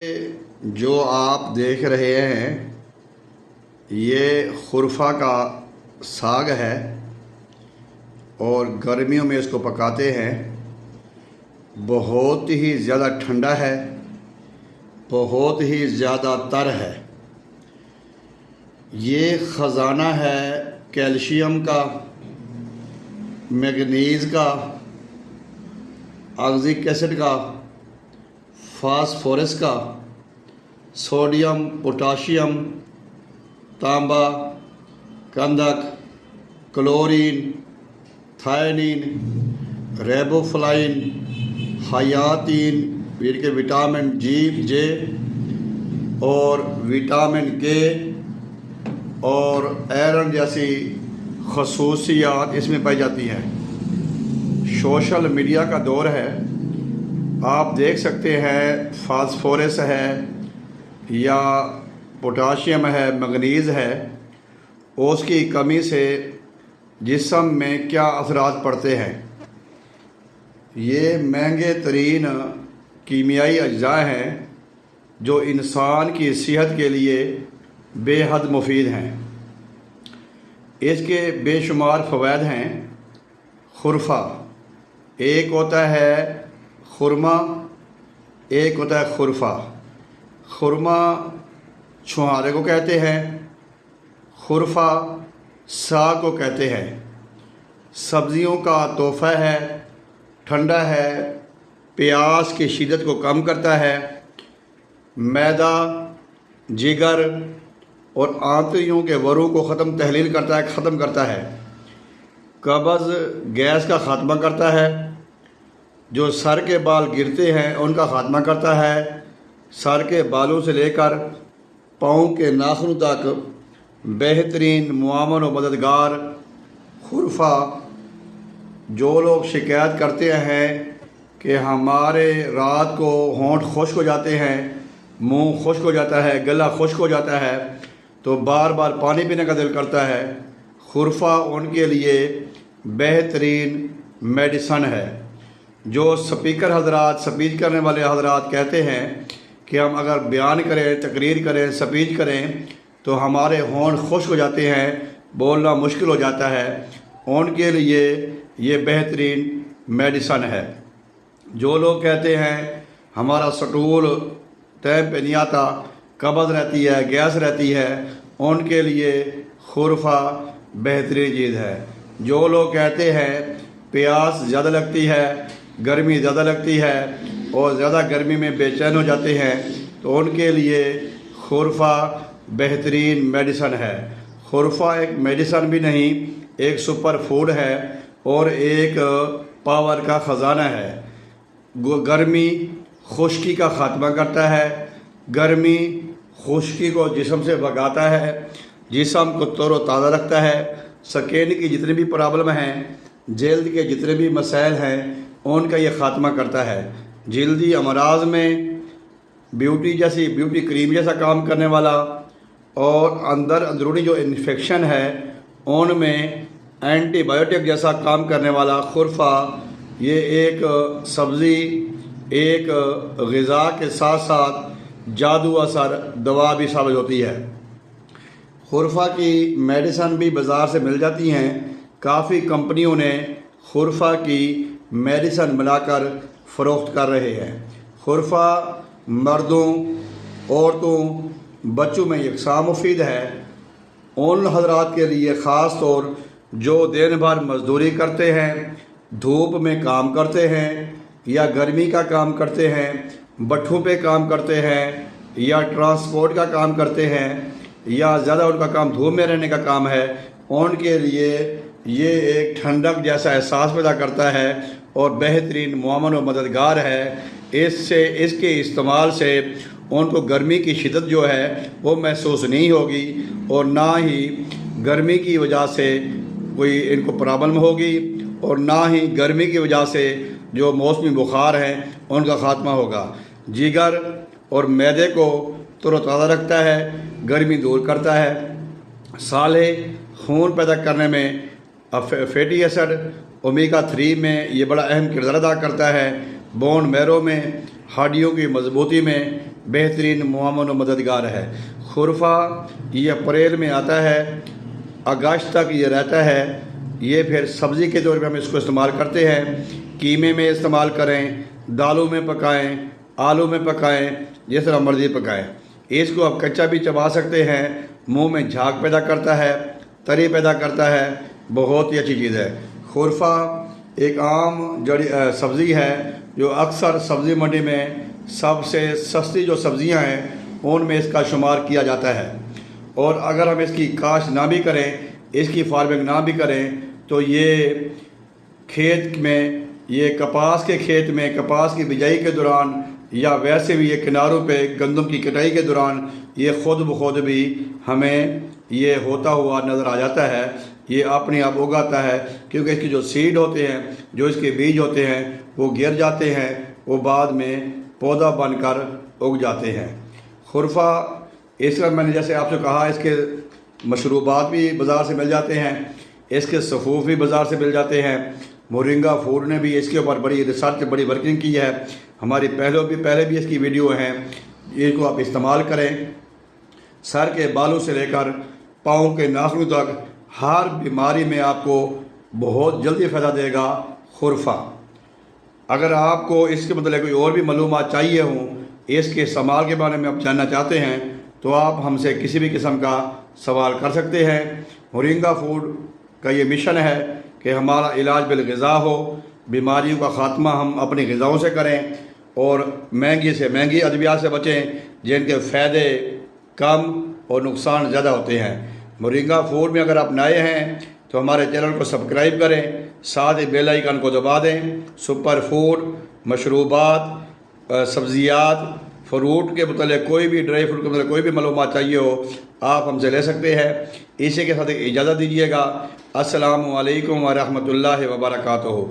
जो आप देख रहे हैं ये खुरफा का साग है और गर्मियों में इसको पकाते हैं। बहुत ही ज़्यादा ठंडा है, बहुत ही ज़्यादा तर है। ये ख़जाना है कैल्शियम का, मैग्नीज़ का, ऑक्सिक एसिड का, फास्फोरस का, सोडियम, पोटाशियम, तांबा, गंधक, क्लोरीन, थायनीन, रेबोफ्लाइन, हयातीन, फिर के विटामिन जे और विटामिन के और आयरन जैसी खसूसियात इसमें पाई जाती हैं। सोशल मीडिया का दौर है, आप देख सकते हैं फास्फोरस है या पोटाशियम है, मैग्नीज़ है, उसकी कमी से जिस्म में क्या असरात पड़ते हैं। ये महंगे तरीन कीमियाई अज्जा हैं जो इंसान की सेहत के लिए बेहद मुफीद हैं। इसके बेशुमार फ़वाइद हैं। खुरफा एक होता है खुरमा, एक होता है खुरफा। खुरमा छुहारे को कहते हैं, खुरफा साग को कहते हैं। सब्ज़ियों का तोहफ़ा है, ठंडा है, प्यास की शिद्दत को कम करता है, मैदा, जिगर और आंतड़ियों के वरों को ख़त्म करता है, कब्ज़ गैस का ख़ात्मा करता है, जो सर के बाल गिरते हैं उनका ख़ात्मा करता है। सर के बालों से लेकर पाँव के नाखून तक बेहतरीन मुआवन और मददगार खुरफा। जो लोग शिकायत करते हैं कि हमारे रात को होंठ खुश्क हो जाते हैं, मुंह खुश्क हो जाता है, गला खुश्क हो जाता है, तो बार बार पानी पीने का दिल करता है, खुरफा उनके लिए बेहतरीन मेडिसन है। जो स्पीकर हजरात, स्पीच करने वाले हजरात कहते हैं कि हम अगर बयान करें, तकरीर करें, स्पीच करें तो हमारे होंठ खुश्क हो जाते हैं, बोलना मुश्किल हो जाता है, उनके लिए ये बेहतरीन मेडिसन है। जो लोग कहते हैं हमारा स्टूल टाइम पे नहीं आता, कब्ज़ रहती है, गैस रहती है, उनके लिए खुरफा बेहतरीन चीज़ है। जो लोग कहते हैं प्यास ज़्यादा लगती है, गर्मी ज़्यादा लगती है और ज़्यादा गर्मी में बेचैन हो जाते हैं, तो उनके लिए खुरफा बेहतरीन मेडिसन है। खुरफा एक मेडिसन भी नहीं, एक सुपर फूड है और एक पावर का ख़जाना है। गर्मी खुश्की का ख़ात्मा करता है, गर्मी खुश्की को जिस्म से भगाता है, जिस्म को तरोताज़ा रखता है। स्किन की जितनी भी प्रॉब्लम हैं, जल्द के जितने भी मसाइल हैं, उनका ये ख़ात्मा करता है। जल्दी अमराज में ब्यूटी क्रीम जैसा काम करने वाला और अंदरूनी जो इन्फेक्शन है उनमें एंटीबायोटिक जैसा काम करने वाला खुरफा, ये एक सब्ज़ी, एक ग़िज़ा के साथ साथ जादू असर दवा भी साबित होती है। खुरफा की मेडिसन भी बाज़ार से मिल जाती हैं। काफ़ी कंपनियों ने खुरफा की मेडिसन बनाकर फ़रोख्त कर रहे हैं। खुरफा मर्दों, औरतों, बच्चों में यकसां मुफीद है। उन हजरात के लिए ख़ास तौर जो दिन भर मजदूरी करते हैं, धूप में काम करते हैं या गर्मी का काम करते हैं, भट्ठों पे काम करते हैं या ट्रांसपोर्ट का काम करते हैं या ज़्यादा उनका काम धूप में रहने का काम है, उनके लिए ये एक ठंडक जैसा एहसास पैदा करता है और बेहतरीन मुआवन और मददगार है। इसके इस्तेमाल से उनको गर्मी की शिद्दत जो है वो महसूस नहीं होगी और ना ही गर्मी की वजह से कोई इनको प्रॉब्लम होगी और ना ही गर्मी की वजह से जो मौसमी बुखार हैं उनका ख़ात्मा होगा। जिगर और मैदे को तरोताज़ा रखता है, गर्मी दूर करता है। साले खून पैदा करने में फैटी एसिड ओमेगा 3 में ये बड़ा अहम किरदार अदा करता है। बोन मैरो में, हड्डियों की मजबूती में बेहतरीन मुआवन व मददगार है। खुरफा ये अप्रैल में आता है, अगस्त तक ये रहता है। ये फिर सब्ज़ी के तौर पे हम इसको इस्तेमाल करते हैं। कीमे में इस्तेमाल करें, दालों में पकाएं, आलू में पकाएं, जिस तरह मर्ज़ी पकाएं। इसको आप कच्चा भी चबा सकते हैं। मुंह में झाग पैदा करता है, तरी पैदा करता है, बहुत ही अच्छी चीज़ है। खुरफा एक आम सब्ज़ी है जो अक्सर सब्ज़ी मंडी में सबसे सस्ती जो सब्ज़ियां हैं उनमें इसका शुमार किया जाता है। और अगर हम इसकी काश्त ना भी करें, इसकी फार्मिंग ना भी करें, तो ये खेत में, ये कपास के खेत में कपास की बिजाई के दौरान या वैसे भी ये किनारों पे गंदम की कटाई के दौरान ये खुद ब खुद भी हमें ये होता हुआ नज़र आ जाता है। ये अपने आप उगाता है, क्योंकि इसकी जो सीड होते हैं, जो इसके बीज होते हैं, वो गिर जाते हैं, वो बाद में पौधा बनकर उग जाते हैं। खुरफा इसका मैंने जैसे आपसे कहा, इसके मशरूबात भी बाज़ार से मिल जाते हैं, इसके सफ़ूफ भी बाज़ार से मिल जाते हैं। मोरिंगा फूड ने भी इसके ऊपर बड़ी रिसर्च, बड़ी वर्किंग की है। हमारी पहले भी इसकी वीडियो हैं। इसको आप इस्तेमाल करें। सर के बालों से लेकर पाँव के नाखूनों तक हर बीमारी में आपको बहुत जल्दी फ़ायदा देगा खुरफा। अगर आपको इसके मतलब कोई और भी मालूमात चाहिए हों, इसके इस्तेमाल के बारे में आप जानना चाहते हैं, तो आप हमसे किसी भी किस्म का सवाल कर सकते हैं। मोरिंगा फूड का ये मिशन है कि हमारा इलाज बिलग़िज़ा हो, बीमारियों का ख़ात्मा हम अपनी ग़िज़ाओं से करें और महंगी से महंगी अद्वियात से बचें, जिनके फ़ायदे कम और नुकसान ज़्यादा होते हैं। मोरिंगा फूड में अगर आप नए हैं तो हमारे चैनल को सब्सक्राइब करें, साथ ही बेल आइकन को दबा दें। सुपर फूड, मशरूबात, सब्ज़ियात, फ्रूट के मतलब कोई भी ड्राई फ्रूट के मतलब कोई भी मालूमात चाहिए हो, आप हमसे ले सकते हैं। इसी के साथ इजाज़त दीजिएगा। अस्सलामु अलैकुम व रहमतुल्लाहि व बरकातुहू।